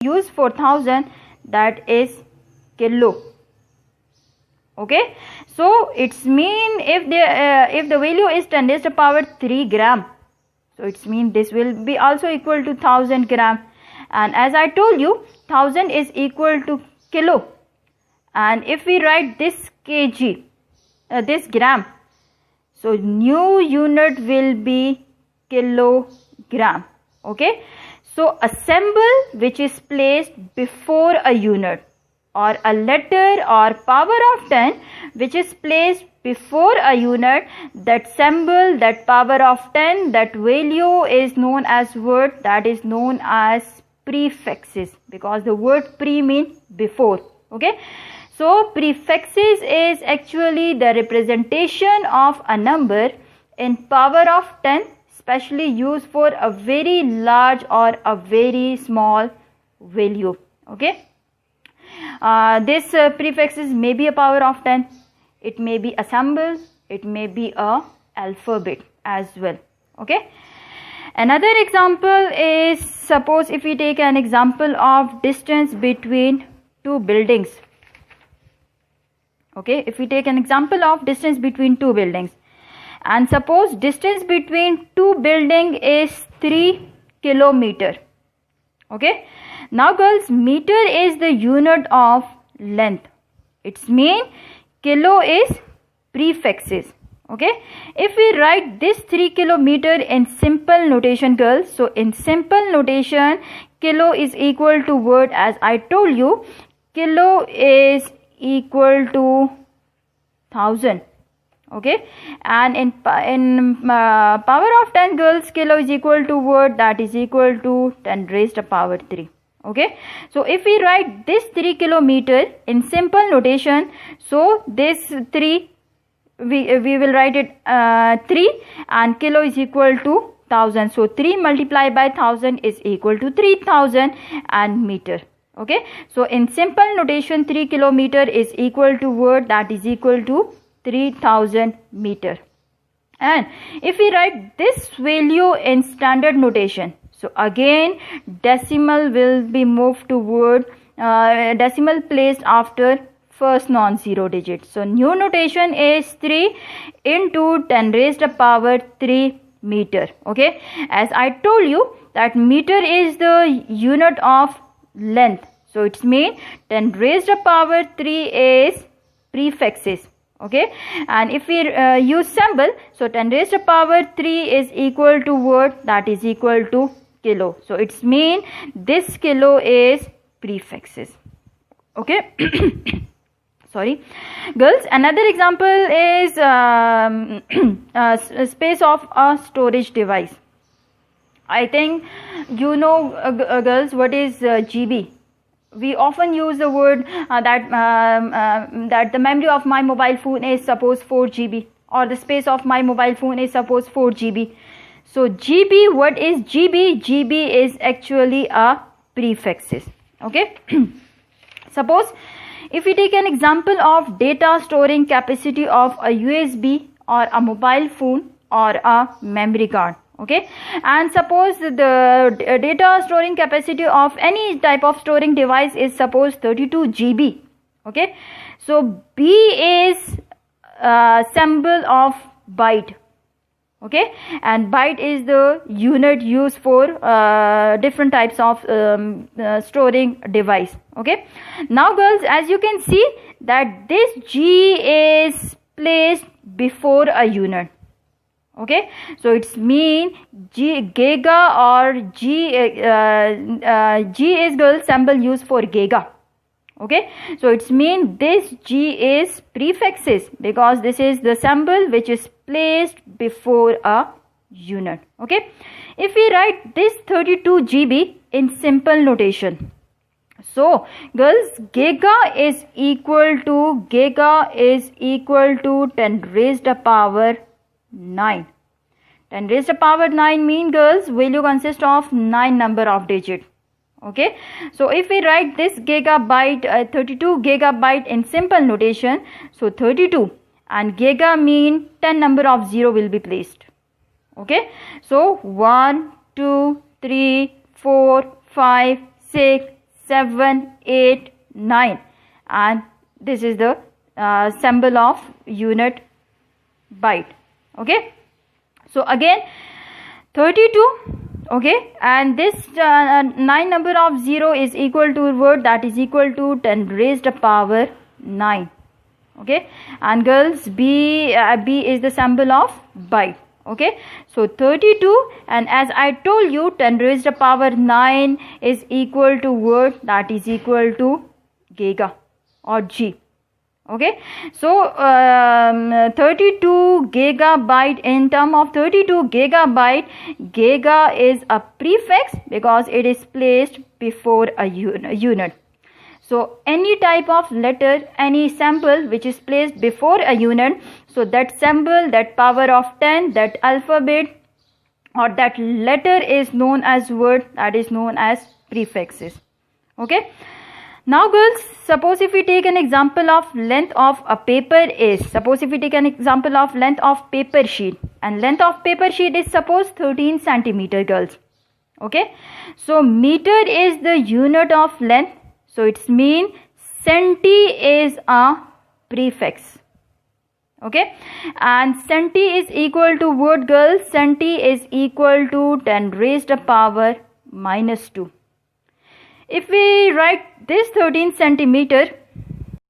used for 1000, that is kilo. Okay, so it's mean if the value is 10 raised to power 3 gram, so it's mean this will be also equal to 1000 gram. And as I told you, 1000 is equal to kilo, and if we write this kg, this gram, so new unit will be kilogram. Okay, so a symbol which is placed before a unit, or a letter or power of 10 which is placed before a unit, that symbol, that power of 10, that value is known as word that is known as prefixes, because the word pre means before. Okay, so prefixes is actually the representation of a number in power of 10, especially used for a very large or a very small value. Okay, this prefixes may be a power of 10, it may be a symbol, it may be a alphabet as well. Okay, another example is, suppose if we take an example of distance between two buildings. Okay, if we take an example of distance between two buildings, and suppose distance between two buildings is 3 kilometer. Okay, now girls, meter is the unit of length. It's mean kilo is prefixes. Okay, if we write this 3 kilometer in simple notation, girls, so in simple notation, kilo is equal to word, as I told you, kilo is equal to 1000. Okay, and in power of 10, girls, kilo is equal to word that is equal to 10 raised to power 3. Okay, so if we write this 3 kilometer in simple notation, so this 3 we will write it 3, and kilo is equal to 1000, so 3 multiplied by 1000 is equal to 3000 and meter. Okay, so in simple notation, 3 kilometer is equal to word that is equal to 3000 meter. And if we write this value in standard notation, so again decimal will be moved to word, decimal placed after first non-zero digit. So new notation is 3 into 10 raised to power 3 meter. Okay, as I told you that meter is the unit of length, so it's mean 10 raised to power 3 is prefixes. Okay, and if we use symbol, so 10 raised to power 3 is equal to word that is equal to kilo, so it's mean this kilo is prefixes. Okay, sorry girls, another example is space of a storage device. I think you know girls what is GB. We often use the word that the memory of my mobile phone is suppose 4 GB, or the space of my mobile phone is suppose 4 GB. So GB, what is GB? GB is actually a prefixes. Okay, suppose if we take an example of data storing capacity of a USB or a mobile phone or a memory card. Okay, and suppose the data storing capacity of any type of storing device is suppose 32 GB. Okay, so B is symbol of byte. Okay, and byte is the unit used for different types of storing device. Okay, now girls, as you can see that this G is placed before a unit. Okay, so it's mean giga or G is girl symbol used for giga. Okay, so it's mean this G is prefixes, because this is the symbol which is placed before a unit. Okay, if we write this 32 GB in simple notation, so girls, giga is equal to 10 raised to power 9. 10 raised to power 9 mean girls value consists of 9 number of digit. Okay, so if we write this gigabyte 32 gigabyte in simple notation, so 32 and giga mean 10 number of 0 will be placed. Okay, so 1 2 3 4 5 6 7, 8, 9, and this is the symbol of unit byte. Okay, so again 32. Okay, and this 9 number of 0 is equal to what? That is equal to 10 raised to power 9. Okay, and girls, B is the symbol of byte. Okay, so 32, and as I told you, 10 raised to power 9 is equal to what? That is equal to giga or G. Okay, so 32 gigabyte, in term of 32 gigabyte, giga is a prefix because it is placed before a unit. So any type of letter, any symbol which is placed before a unit, so that symbol, that power of 10, that alphabet or that letter is known as word, that is known as prefixes. Okay, now girls, suppose if we take an example of length of a paper is, suppose if we take an example of length of paper sheet, and length of paper sheet is suppose 13 centimeter, girls. Okay, so meter is the unit of length, so it's mean centi is a prefix. Okay, and centi is equal to what, girls? Centi is equal to 10 raised to power minus 2. If we write this 13 centimeter,